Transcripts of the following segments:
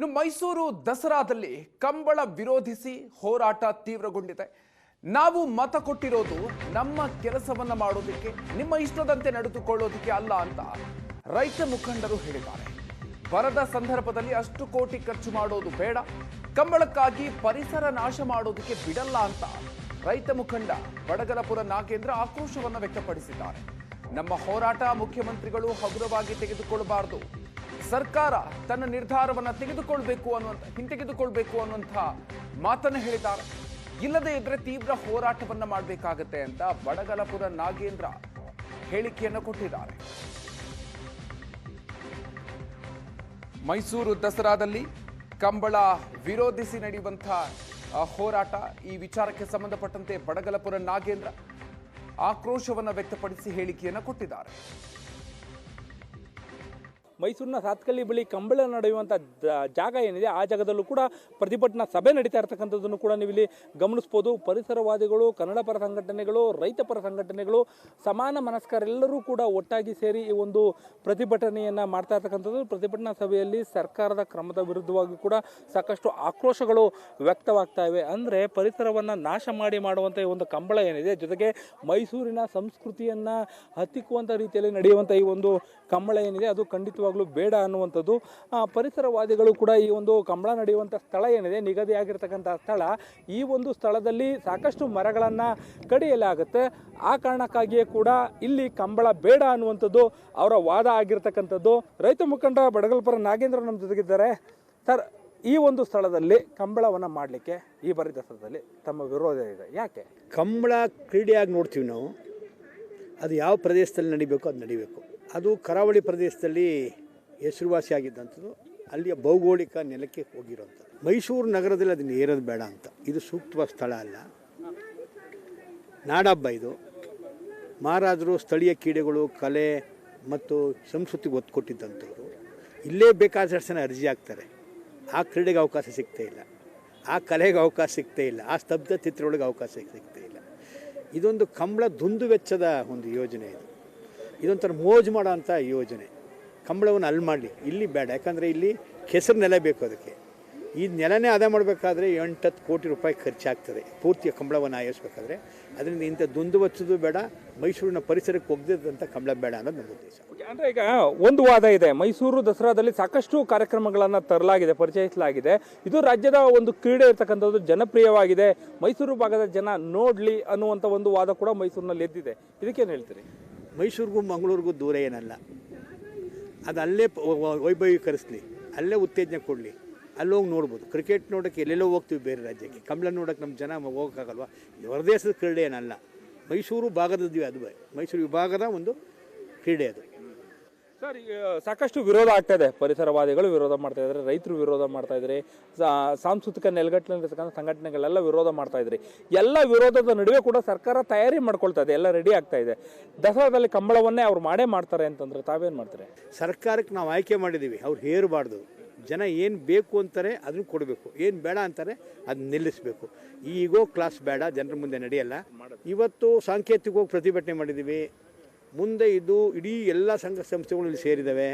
ಇನ್ನು ಮೈಸೂರು ದಸರಾದಲ್ಲಿ ಕಂಬಳ ವಿರೋಧಿಸಿ ಹೋರಾಟ ತೀವ್ರಗೊಂಡಿದೆ. ನಾವು ಮತ ಕೊಟ್ಟಿರೋದು ನಮ್ಮ ಕೆಲಸವನ್ನ ಮಾಡೋದಕ್ಕೆ, ನಿಮ್ಮ ಇಷ್ಟದಂತೆ ನಡೆದುಕೊಳ್ಳೋದಕ್ಕೆ ಅಲ್ಲ ಅಂತ ರೈತ ಮುಖಂಡರು ಹೇಳಿದ್ದಾರೆ. ಬರದ ಸಂದರ್ಭದಲ್ಲಿ ಅಷ್ಟು ಕೋಟಿ ಖರ್ಚು ಮಾಡೋದು ಬೇಡ, ಕಂಬಳಕ್ಕಾಗಿ ಪರಿಸರ ನಾಶ ಮಾಡೋದಕ್ಕೆ ಬಿಡಲ್ಲ ಅಂತ ರೈತ ಮುಖಂಡ ಬಡಗಲಪುರ ನಾಗೇಂದ್ರ ಆಕ್ರೋಶವನ್ನ ವ್ಯಕ್ತಪಡಿಸಿದ್ದಾರೆ. ನಮ್ಮ ಹೋರಾಟ ಮುಖ್ಯಮಂತ್ರಿಗಳು ಹಗುರವಾಗಿ ತೆಗೆದುಕೊಳ್ಳಬಾರದು, ಸರ್ಕಾರ ತನ್ನ ನಿರ್ಧಾರವನ್ನ ಹಿಂತೆಗೆದುಕೊಳ್ಬೇಕು ಅನ್ನುವಂಥ ಮಾತನ್ನ ಹೇಳಿದ್ದಾರೆ. ಇಲ್ಲದೇ ಇದ್ರೆ ತೀವ್ರ ಹೋರಾಟವನ್ನ ಮಾಡಬೇಕಾಗತ್ತೆ ಅಂತ ಬಡಗಲಪುರ ನಾಗೇಂದ್ರ ಹೇಳಿಕೆಯನ್ನು ಕೊಟ್ಟಿದ್ದಾರೆ. ಮೈಸೂರು ದಸರಾದಲ್ಲಿ ಕಂಬಳ ವಿರೋಧಿಸಿ ನಡೆಯುವಂತಹ ಹೋರಾಟ, ಈ ವಿಚಾರಕ್ಕೆ ಸಂಬಂಧಪಟ್ಟಂತೆ ಬಡಗಲಪುರ ನಾಗೇಂದ್ರ ಆಕ್ರೋಶವನ್ನು ವ್ಯಕ್ತಪಡಿಸಿ ಹೇಳಿಕೆಯನ್ನು ಕೊಟ್ಟಿದ್ದಾರೆ. ಮೈಸೂರಿನ ಸಾತ್ಕಳ್ಳಿ ಬಳಿ ಕಂಬಳ ನಡೆಯುವಂಥ ಜಾಗ ಏನಿದೆ, ಆ ಜಾಗದಲ್ಲೂ ಕೂಡ ಪ್ರತಿಭಟನಾ ಸಭೆ ನಡೀತಾ ಇರ್ತಕ್ಕಂಥದ್ದನ್ನು ಕೂಡ ನೀವಿಲ್ಲಿ ಗಮನಿಸ್ಬೋದು. ಪರಿಸರವಾದಿಗಳು, ಕನ್ನಡ ಪರ ಸಂಘಟನೆಗಳು, ರೈತ ಪರ ಸಂಘಟನೆಗಳು, ಸಮಾನ ಮನಸ್ಕರೆಲ್ಲರೂ ಕೂಡ ಒಟ್ಟಾಗಿ ಸೇರಿ ಈ ಒಂದು ಪ್ರತಿಭಟನೆಯನ್ನು ಮಾಡ್ತಾ ಇರ್ತಕ್ಕಂಥದ್ದು. ಪ್ರತಿಭಟನಾ ಸಭೆಯಲ್ಲಿ ಸರ್ಕಾರದ ಕ್ರಮದ ವಿರುದ್ಧವಾಗಿ ಕೂಡ ಸಾಕಷ್ಟು ಆಕ್ರೋಶಗಳು ವ್ಯಕ್ತವಾಗ್ತಾ ಇವೆ. ಅಂದರೆ ಪರಿಸರವನ್ನು ನಾಶ ಮಾಡುವಂಥ ಈ ಒಂದು ಕಂಬಳ ಏನಿದೆ, ಜೊತೆಗೆ ಮೈಸೂರಿನ ಸಂಸ್ಕೃತಿಯನ್ನು ಹತ್ತಿಕ್ಕುವಂಥ ರೀತಿಯಲ್ಲಿ ನಡೆಯುವಂಥ ಈ ಒಂದು ಕಂಬಳ ಏನಿದೆ, ಅದು ಖಂಡಿತವಾಗಿ ಬೇಡ ಅನ್ನುವಂಥದ್ದು. ಪರಿಸರವಾದಿಗಳು ಕೂಡ ಈ ಒಂದು ಕಂಬಳ ನಡೆಯುವಂಥ ಸ್ಥಳ ಏನಿದೆ, ನಿಗದಿಯಾಗಿರ್ತಕ್ಕಂಥ ಸ್ಥಳ, ಈ ಒಂದು ಸ್ಥಳದಲ್ಲಿ ಸಾಕಷ್ಟು ಮರಗಳನ್ನು ಕಡಿಯಲಾಗುತ್ತೆ. ಆ ಕಾರಣಕ್ಕಾಗಿಯೇ ಕೂಡ ಇಲ್ಲಿ ಕಂಬಳ ಬೇಡ ಅನ್ನುವಂಥದ್ದು ಅವರ ವಾದ ಆಗಿರ್ತಕ್ಕಂಥದ್ದು. ರೈತ ಮುಖಂಡ ಬಡಗಲಪುರ ನಾಗೇಂದ್ರ ನಮ್ಮ ಜೊತೆಗಿದ್ದಾರೆ. ಸರ್, ಈ ಒಂದು ಸ್ಥಳದಲ್ಲಿ ಕಂಬಳವನ್ನು ಮಾಡಲಿಕ್ಕೆ ಈ ಬಾರಿ ದಸರಾದಲ್ಲಿ ತಮ್ಮ ವಿರೋಧ ಇದೆ, ಯಾಕೆ? ಕಂಬಳ ಕ್ರೀಡೆಯಾಗಿ ನೋಡ್ತೀವಿ ನಾವು. ಅದು ಯಾವ ಪ್ರದೇಶದಲ್ಲಿ ನಡಿಬೇಕು ಅದು ನಡಿಬೇಕು. ಅದು ಕರಾವಳಿ ಪ್ರದೇಶದಲ್ಲಿ ಹೆಸರುವಾಸಿಯಾಗಿದ್ದಂಥದ್ದು, ಅಲ್ಲಿಯ ಭೌಗೋಳಿಕ ನೆಲಕ್ಕೆ ಹೋಗಿರೋಂಥದ್ದು. ಮೈಸೂರು ನಗರದಲ್ಲಿ ಅದನ್ನು ಏರೋದು ಬೇಡ ಅಂತ. ಇದು ಸೂಕ್ತವಾದ ಸ್ಥಳ ಅಲ್ಲ. ನಾಡಹಬ್ಬ ಇದು. ಮಹಾರಾಜರು ಸ್ಥಳೀಯ ಕ್ರೀಡೆಗಳು, ಕಲೆ ಮತ್ತು ಸಂಸ್ಕೃತಿಗೆ ಒತ್ತು ಕೊಟ್ಟಿದ್ದಂಥವ್ರು ಇಲ್ಲೇ ಬೇಕಾದಷ್ಟು ಜನ ಅರ್ಜಿ ಆಗ್ತಾರೆ. ಆ ಕ್ರೀಡೆಗೆ ಅವಕಾಶ ಸಿಗ್ತಾ ಇಲ್ಲ, ಆ ಕಲೆಗೆ ಅವಕಾಶ ಸಿಗ್ತಾ ಇಲ್ಲ, ಆ ಸ್ತಬ್ಧ ಚಿತ್ರಗಳಿಗೆ ಅವಕಾಶ ಸಿಗ್ತಾ ಇಲ್ಲ. ಇದೊಂದು ಕಂಬಳ ದುಂದು ವೆಚ್ಚದ ಒಂದು ಯೋಜನೆ. ಇದೊಂಥರ ಮೋಜು ಮಾಡೋ ಅಂಥ ಯೋಜನೆ. ಕಂಬಳವನ್ನು ಅಲ್ಲಿ ಮಾಡಲಿ, ಇಲ್ಲಿ ಬೇಡ. ಯಾಕಂದರೆ ಇಲ್ಲಿ ಕೆಸರು ನೆಲ ಬೇಕು. ಅದಕ್ಕೆ ಈ ನೆಲನೇ ಆದಾಯ ಮಾಡಬೇಕಾದ್ರೆ 8-10 ಕೋಟಿ ರೂಪಾಯಿ ಖರ್ಚಾಗ್ತದೆ ಪೂರ್ತಿ ಕಂಬಳವನ್ನು ಆಯೋಜಿಸಬೇಕಾದ್ರೆ. ಅದರಿಂದ ಇಂಥ ದುಂದು ವೆಚ್ಚದು ಬೇಡ, ಮೈಸೂರಿನ ಪರಿಸರಕ್ಕೆ ಒಗ್ದಿದ್ದಂಥ ಕಂಬಳ ಬೇಡ ಅನ್ನೋದು ನಮ್ಮ ಉದ್ದೇಶ. ಅಂದರೆ ಈಗ ಒಂದು ವಾದ ಇದೆ, ಮೈಸೂರು ದಸರಾದಲ್ಲಿ ಸಾಕಷ್ಟು ಕಾರ್ಯಕ್ರಮಗಳನ್ನು ತರಲಾಗಿದೆ, ಪರಿಚಯಿಸಲಾಗಿದೆ. ಇದು ರಾಜ್ಯದ ಒಂದು ಕ್ರೀಡೆ ಇರ್ತಕ್ಕಂಥದ್ದು, ಜನಪ್ರಿಯವಾಗಿದೆ, ಮೈಸೂರು ಭಾಗದ ಜನ ನೋಡಲಿ ಅನ್ನುವಂಥ ಒಂದು ವಾದ ಕೂಡ ಮೈಸೂರಿನಲ್ಲಿ ಎದ್ದಿದೆ. ಇದಕ್ಕೇನು ಹೇಳ್ತೀರಿ? ಮೈಸೂರಿಗೂ ಮಂಗಳೂರಿಗೂ ದೂರ ಏನಲ್ಲ. ಅದು ಅಲ್ಲೇ ವೈಭವೀಕರಿಸಲಿ, ಅಲ್ಲೇ ಉತ್ತೇಜನ ಕೊಡಲಿ, ಅಲ್ಲೋಗಿ ನೋಡ್ಬೋದು. ಕ್ರಿಕೆಟ್ ನೋಡೋಕ್ಕೆ ಎಲ್ಲೆಲ್ಲೋ ಹೋಗ್ತೀವಿ ಬೇರೆ ರಾಜ್ಯಕ್ಕೆ, ಕಂಬಳ ನೋಡೋಕ್ಕೆ ನಮ್ಮ ಜನ ಹೋಗೋಕ್ಕಾಗಲ್ವ? ಹೊರದೇಶದ ಕ್ರೀಡೆ ಏನಲ್ಲ, ಮೈಸೂರು ಭಾಗದದ್ವಿ. ಅದು ಮೈಸೂರು ವಿಭಾಗದ ಒಂದು ಕ್ರೀಡೆ ಅದು. ಸರ್, ಸಾಕಷ್ಟು ವಿರೋಧ ಆಗ್ತಾ ಇದೆ. ಪರಿಸರವಾದಿಗಳು ವಿರೋಧ ಮಾಡ್ತಾ ಇದ್ದಾರೆ, ರೈತರು ವಿರೋಧ ಮಾಡ್ತಾ ಇದ್ದಾರೆ, ಸಾಂಸ್ಕೃತಿಕ ನೆಲೆಗಟ್ಟಿನಲ್ಲಿರ್ತಕ್ಕಂಥ ಸಂಘಟನೆಗಳೆಲ್ಲ ವಿರೋಧ ಮಾಡ್ತಾ ಇದ್ದಾರೆ. ಎಲ್ಲ ವಿರೋಧದ ನಡುವೆ ಕೂಡ ಸರ್ಕಾರ ತಯಾರಿ ಮಾಡ್ಕೊಳ್ತಾ ಇದೆ, ಎಲ್ಲ ರೆಡಿ ಆಗ್ತಾ ಇದೆ. ದಸರಾದಲ್ಲಿ ಕಂಬಳವನ್ನೇ ಅವ್ರು ಮಾಡೇ ಮಾಡ್ತಾರೆ ಅಂತಂದ್ರೆ ತಾವೇನು ಮಾಡ್ತಾರೆ? ಸರ್ಕಾರಕ್ಕೆ ನಾವು ಆಯ್ಕೆ ಮಾಡಿದ್ದೀವಿ, ಅವ್ರು ಹೇರಬಾರ್ದು. ಜನ ಏನು ಬೇಕು ಅಂತಾರೆ ಅದನ್ನು ಕೊಡಬೇಕು, ಏನು ಬೇಡ ಅಂತಾರೆ ಅದನ್ನ ನಿಲ್ಲಿಸಬೇಕು. ಈಗೋ ಕ್ಲಾಸ್ ಬೇಡ, ಜನರ ಮುಂದೆ ನಡೆಯಲ್ಲ. ಇವತ್ತು ಸಾಂಕೇತಿಕವಾಗಿ ಪ್ರತಿಭಟನೆ ಮಾಡಿದ್ದೀವಿ. ಮುಂದೆ ಇದು ಇಡೀ ಎಲ್ಲ ಸಂಘ ಸಂಸ್ಥೆಗಳಲ್ಲಿ ಸೇರಿದ್ದಾವೆ.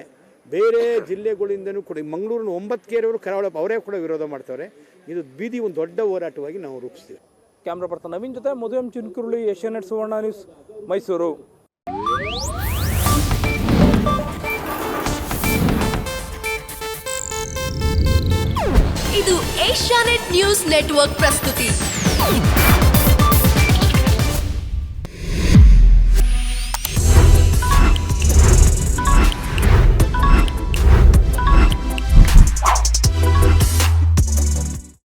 ಬೇರೆ ಜಿಲ್ಲೆಗಳಿಂದನೂ ಕೂಡ, ಮಂಗಳೂರಿನ 9 ಕೆರೆಯವರು ಕರಾವಳಿ ಅವರೇ ಕೂಡ ವಿರೋಧ ಮಾಡ್ತಾರೆ. ಇದು ಬೀದಿ ಒಂದು ದೊಡ್ಡ ಹೋರಾಟವಾಗಿ ನಾವು ರೂಪಿಸ್ತೀವಿ. ಕ್ಯಾಮ್ರಾ ಪರ್ಸನ್ ನವೀನ್ ಜೊತೆ ಮಧು ಎಂ ಚಿನ್ಕುರುಳಿ, ಏಷ್ಯಾನೆಟ್ ಸುವರ್ಣ ನ್ಯೂಸ್, ಮೈಸೂರು. ಇದು ಏಷ್ಯಾನೆಟ್ ನ್ಯೂಸ್ ನೆಟ್ವರ್ಕ್ ಪ್ರಸ್ತುತಿ.